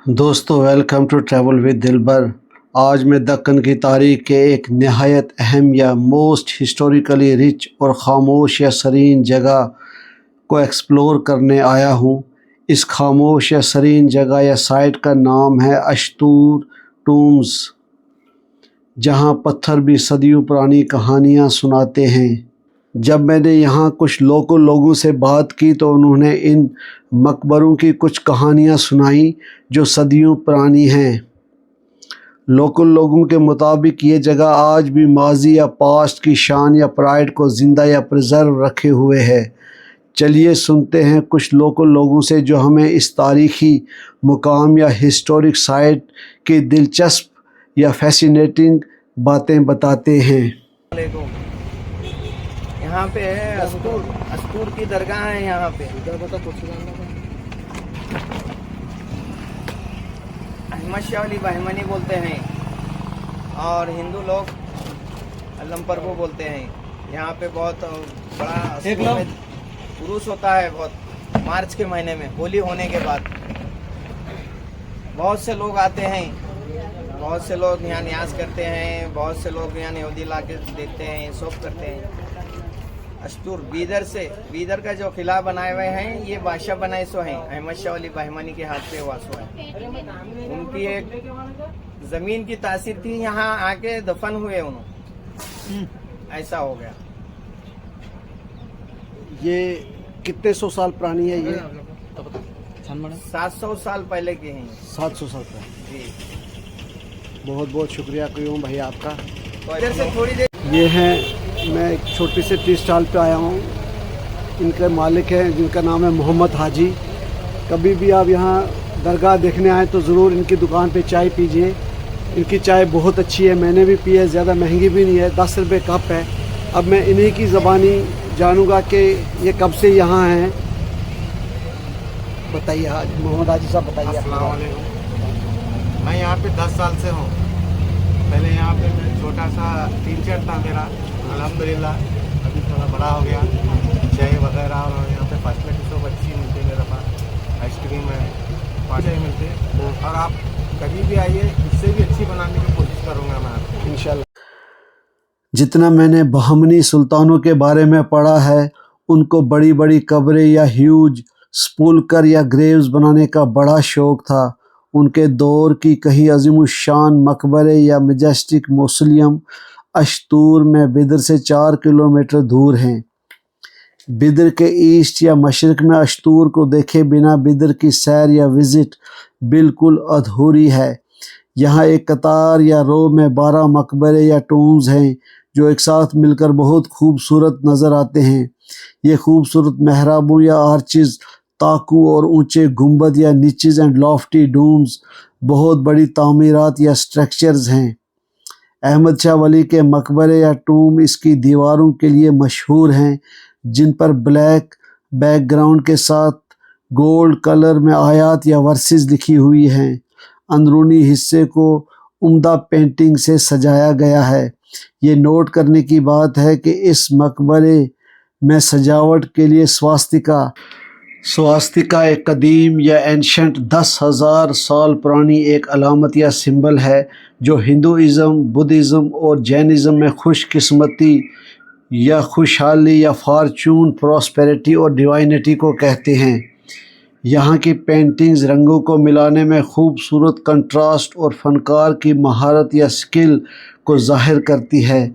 دوستو welcome to travel with دلبر۔ آج میں دکن کی تاریخ کے ایک نہایت اہم یا موسٹ ہسٹوریکلی رچ اور خاموش یا سرین جگہ کو ایکسپلور کرنے آیا ہوں۔ اس خاموش یا سرین جگہ یا سائٹ کا نام ہے اشتور ٹومز، جہاں پتھر بھی صدیوں پرانی کہانیاں سناتے ہیں۔ جب میں نے یہاں کچھ لوکل لوگوں سے بات کی تو انہوں نے ان مقبروں کی کچھ کہانیاں سنائیں جو صدیوں پرانی ہیں۔ لوکل لوگوں کے مطابق یہ جگہ آج بھی ماضی یا پاسٹ کی شان یا پرائڈ کو زندہ یا پریزرو رکھے ہوئے ہے۔ چلیے سنتے ہیں کچھ لوکل لوگوں سے جو ہمیں اس تاریخی مقام یا ہسٹورک سائٹ کی دلچسپ یا فیسینیٹنگ باتیں بتاتے ہیں۔ یہاں پہ استور کی درگاہ ہے۔ یہاں پہ احمد شاہ ولی بہمنی بولتے ہیں اور ہندو لوگ علم پربو بولتے ہیں۔ یہاں پہ بہت بڑا عروس ہوتا ہے، بہت مارچ کے مہینے میں ہولی ہونے کے بعد بہت سے لوگ آتے ہیں، بہت سے لوگ یہاں نیاز کرتے ہیں، بہت سے لوگ یہاں یہودی لا کے دیکھتے ہیں، سوف کرتے ہیں۔ اشتور بیدر کا جو قلعہ بنائے ہوئے ہیں یہ بادشاہ بنائے سو ہیں، احمد شاہ ولی بہمنی کے ہاتھ پہ ہوا سو ہے۔ ان کی ایک زمین کی تاثیر تھی، یہاں آ کے دفن ہوئے انہوں، ایسا ہو گیا۔ یہ کتنے سو سال پرانی ہے؟ یہ 700 سال پہلے کے ہیں۔ 700 سال پہلے۔ جی بہت بہت شکریہ قیوم بھائی آپ کا۔ ادھر سے تھوڑی دیر یہ ہیں، میں ایک چھوٹی سی ٹی اسٹال پہ آیا ہوں۔ ان کے مالک ہیں جن کا نام ہے محمد حاجی۔ کبھی بھی آپ یہاں درگاہ دیکھنے آئیں تو ضرور ان کی دکان پہ چائے پیجئے۔ ان کی چائے بہت اچھی ہے، میں نے بھی پی ہے، زیادہ مہنگی بھی نہیں ہے، 10 روپے کپ ہے۔ اب میں انہی کی زبانی جانوں گا کہ یہ کب سے یہاں ہیں۔ بتائیے محمد حاجی صاحب، بتائیے۔ السلام علیکم۔ میں یہاں پہ 10 سال سے ہوں۔ پہلے یہاں پہ چھوٹا سا ٹین شیڈ تھا میرا، الحمدللہ ابھی تھوڑا بڑا ہو گیا۔ چائے وغیرہ اور یہاں پہ فیسلٹی سب اچھی ملتی ہے، میرے پاس آئس کریم ہے، پانی ملتے، اور آپ کبھی بھی آئیے، اس سے بھی اچھی بنانے کی کوشش کروں گا میں آپ کو انشاءاللہ۔ جتنا میں نے بہمنی سلطانوں کے بارے میں پڑھا ہے، ان کو بڑی بڑی قبریں یا ہیوج سپولکر یا گریوز بنانے کا بڑا شوق تھا۔ ان کے دور کی کئی عظیم الشان مقبرے یا میجسٹک موسولیم اشتور میں بدر سے 4 کلومیٹر دور ہیں۔ بدر کے ایسٹ یا مشرق میں اشتور کو دیکھے بنا بدر کی سیر یا وزٹ بالکل ادھوری ہے۔ یہاں ایک قطار یا رو میں 12 مقبرے یا ٹومز ہیں جو ایک ساتھ مل کر بہت خوبصورت نظر آتے ہیں۔ یہ خوبصورت محرابوں یا آرچز، تاکوں اور اونچے گنبد یا نیچز اینڈ لافٹی ڈومز بہت بڑی تعمیرات یا سٹرکچرز ہیں۔ احمد شاہ ولی کے مقبرے یا ٹوم اس کی دیواروں کے لیے مشہور ہیں، جن پر بلیک بیک گراؤنڈ کے ساتھ گولڈ کلر میں آیات یا ورسز لکھی ہوئی ہیں۔ اندرونی حصے کو عمدہ پینٹنگ سے سجایا گیا ہے۔ یہ نوٹ کرنے کی بات ہے کہ اس مقبرے میں سجاوٹ کے لیے سواستیکا ایک قدیم یا اینشنٹ 10,000 سال پرانی ایک علامت یا سمبل ہے جو ہندوازم، بدھزم اور جینزم میں خوش قسمتی یا خوشحالی یا فارچون، پراسپیرٹی اور ڈیوائنٹی کو کہتے ہیں۔ یہاں کی پینٹنگز رنگوں کو ملانے میں خوبصورت کنٹراسٹ اور فنکار کی مہارت یا سکل کو ظاہر کرتی ہے۔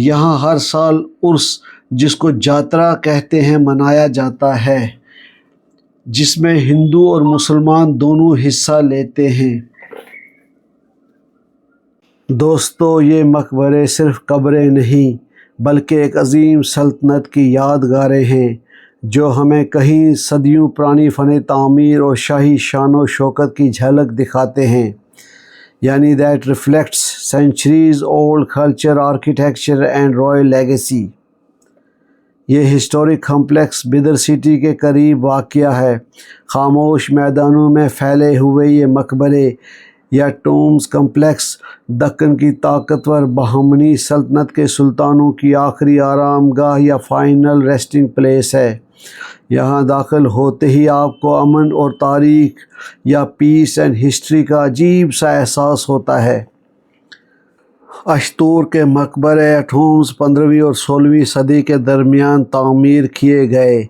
یہاں ہر سال عرس، جس کو جاترا کہتے ہیں، منایا جاتا ہے، جس میں ہندو اور مسلمان دونوں حصہ لیتے ہیں۔ دوستو، یہ مقبرے صرف قبریں نہیں بلکہ ایک عظیم سلطنت کی یادگاریں ہیں جو ہمیں کئی صدیوں پرانی فن تعمیر اور شاہی شان و شوکت کی جھلک دکھاتے ہیں، یعنی that reflects centuries old culture, architecture and Royal legacy. یہ ہسٹورک کمپلیکس بدر سٹی کے قریب واقع ہے۔ خاموش میدانوں میں پھیلے ہوئے یہ مقبرے یا ٹومز کمپلیکس دکن کی طاقتور بہمنی سلطنت کے سلطانوں کی آخری آرام گاہ یا فائنل ریسٹنگ پلیس ہے۔ یہاں داخل ہوتے ہی آپ کو امن اور تاریخ یا پیس اینڈ ہسٹری کا عجیب سا احساس ہوتا ہے۔ اشتور کے مقبرے یا ٹومز 15ویں اور 16ویں صدی کے درمیان تعمیر کیے گئے۔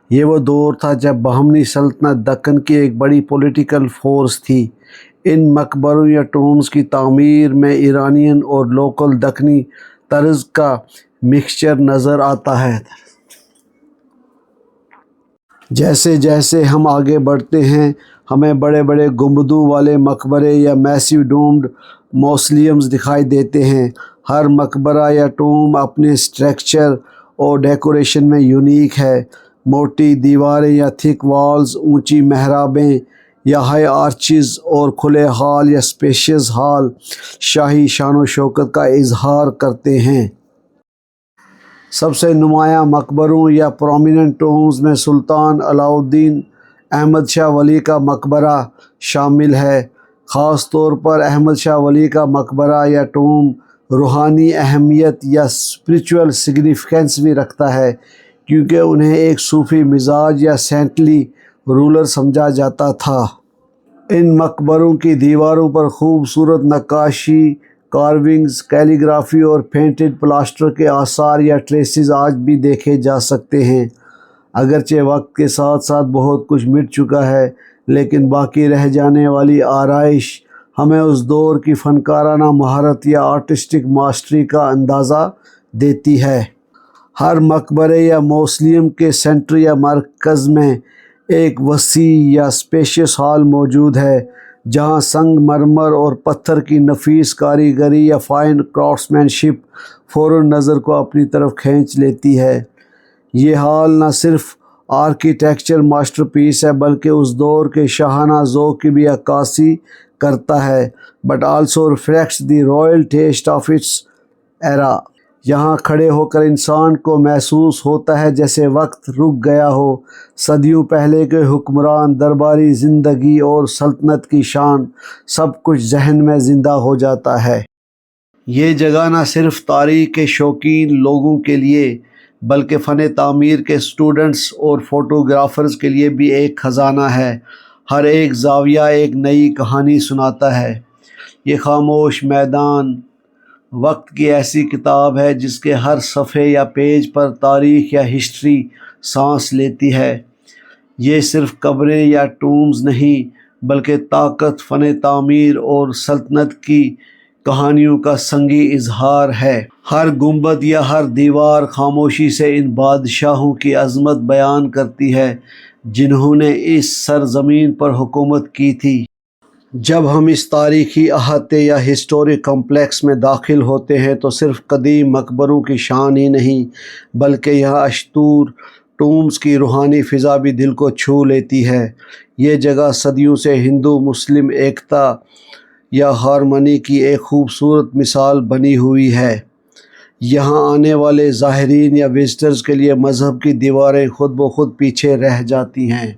یہ وہ دور تھا جب بہمنی سلطنت دکن کی ایک بڑی پولیٹیکل فورس تھی۔ ان مقبروں یا ٹومز کی تعمیر میں ایرانین اور لوکل دکنی طرز کا مکسچر نظر آتا ہے۔ جیسے جیسے ہم آگے بڑھتے ہیں ہمیں بڑے بڑے گنبدوں والے مقبرے یا میسیو ڈومڈ موسلیمز دکھائی دیتے ہیں۔ ہر مقبرہ یا ٹوم اپنے اسٹرکچر اور ڈیکوریشن میں یونیک ہے۔ موٹی دیواریں یا تھک والز، اونچی محرابیں یا ہائی آرچز اور کھلے ہال یا اسپیشیس ہال شاہی شان و شوکت کا اظہار کرتے ہیں۔ سب سے نمایاں مقبروں یا پرومیننٹ ٹومز میں سلطان علاء الدین احمد شاہ ولی کا مقبرہ شامل ہے۔ خاص طور پر احمد شاہ ولی کا مقبرہ یا ٹوم روحانی اہمیت یا اسپریچول سگنیفیکنس بھی رکھتا ہے، کیونکہ انہیں ایک صوفی مزاج یا سینٹلی رولر سمجھا جاتا تھا۔ ان مقبروں کی دیواروں پر خوبصورت نقاشی، کارونگز، کیلیگرافی اور پینٹڈ پلاسٹر کے آثار یا ٹریسز آج بھی دیکھے جا سکتے ہیں۔ اگرچہ وقت کے ساتھ ساتھ بہت کچھ مٹ چکا ہے، لیکن باقی رہ جانے والی آرائش ہمیں اس دور کی فنکارانہ مہارت یا آرٹسٹک ماسٹری کا اندازہ دیتی ہے۔ ہر مقبرے یا موسلیم کے سینٹر یا مرکز میں ایک وسیع یا اسپیشیس ہال موجود ہے، جہاں سنگ مرمر اور پتھر کی نفیس کاریگری یا فائن کرافٹسمین شپ فوراً نظر کو اپنی طرف کھینچ لیتی ہے۔ یہ ہال نہ صرف آرکیٹیکچر ماسٹر پیس ہے بلکہ اس دور کے شاہانہ ذوق کی بھی عکاسی کرتا ہے، but also reflects the royal taste of its era. یہاں کھڑے ہو کر انسان کو محسوس ہوتا ہے جیسے وقت رک گیا ہو، صدیوں پہلے کے حکمران، درباری زندگی اور سلطنت کی شان، سب کچھ ذہن میں زندہ ہو جاتا ہے۔ یہ جگہ نہ صرف تاریخ کے شوقین لوگوں کے لیے بلکہ فن تعمیر کے اسٹوڈنٹس اور فوٹوگرافرز کے لیے بھی ایک خزانہ ہے۔ ہر ایک زاویہ ایک نئی کہانی سناتا ہے۔ یہ خاموش میدان وقت کی ایسی کتاب ہے جس کے ہر صفحے یا پیج پر تاریخ یا ہسٹری سانس لیتی ہے۔ یہ صرف قبریں یا ٹومز نہیں بلکہ طاقت، فن تعمیر اور سلطنت کی کہانیوں کا سنگی اظہار ہے۔ ہر گنبد یا ہر دیوار خاموشی سے ان بادشاہوں کی عظمت بیان کرتی ہے جنہوں نے اس سرزمین پر حکومت کی تھی۔ جب ہم اس تاریخی احاطے یا ہسٹورک کمپلیکس میں داخل ہوتے ہیں تو صرف قدیم مقبروں کی شان ہی نہیں بلکہ یہاں اشتور ٹومز کی روحانی فضا بھی دل کو چھو لیتی ہے۔ یہ جگہ صدیوں سے ہندو مسلم ایکتا یا ہارمنی کی ایک خوبصورت مثال بنی ہوئی ہے۔ یہاں آنے والے زائرین یا وزٹرز کے لیے مذہب کی دیواریں خود بخود پیچھے رہ جاتی ہیں۔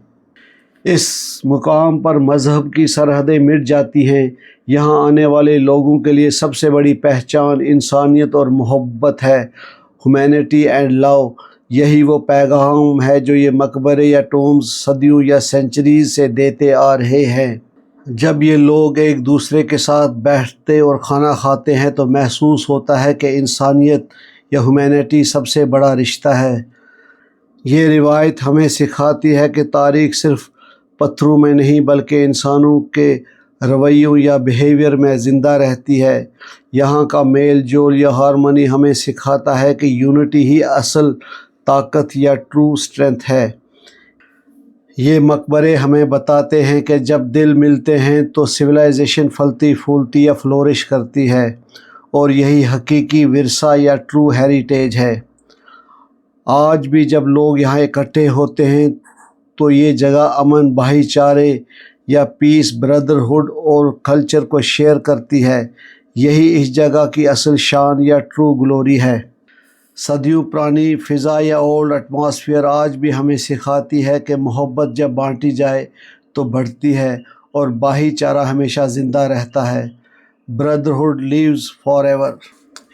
اس مقام پر مذہب کی سرحدیں مٹ جاتی ہیں۔ یہاں آنے والے لوگوں کے لیے سب سے بڑی پہچان انسانیت اور محبت ہے، ہیومینٹی اینڈ لو۔ یہی وہ پیغام ہے جو یہ مقبرے یا ٹومز صدیوں یا سینچریز سے دیتے آ رہے ہیں۔ جب یہ لوگ ایک دوسرے کے ساتھ بیٹھتے اور کھانا کھاتے ہیں تو محسوس ہوتا ہے کہ انسانیت یا ہیومینٹی سب سے بڑا رشتہ ہے۔ یہ روایت ہمیں سکھاتی ہے کہ تاریخ صرف پتھروں میں نہیں بلکہ انسانوں کے رویوں یا بیہیویئر میں زندہ رہتی ہے۔ یہاں کا میل جول یا ہارمنی ہمیں سکھاتا ہے کہ یونٹی ہی اصل طاقت یا ٹرو اسٹرینتھ ہے۔ یہ مقبرے ہمیں بتاتے ہیں کہ جب دل ملتے ہیں تو سویلائزیشن پھلتی پھولتی یا فلورش کرتی ہے، اور یہی حقیقی ورثہ یا ٹرو ہیریٹیج ہے۔ آج بھی جب لوگ یہاں اکٹھے ہوتے ہیں تو یہ جگہ امن، بھائی چارے یا پیس، بردرہڈ اور کلچر کو شیئر کرتی ہے۔ یہی اس جگہ کی اصل شان یا ٹرو گلوری ہے۔ صدیوں پرانی فضا یا اولڈ ایٹماسفیئر آج بھی ہمیں سکھاتی ہے کہ محبت جب بانٹی جائے تو بڑھتی ہے اور بھائی چارہ ہمیشہ زندہ رہتا ہے۔ Brotherhood lives for ever.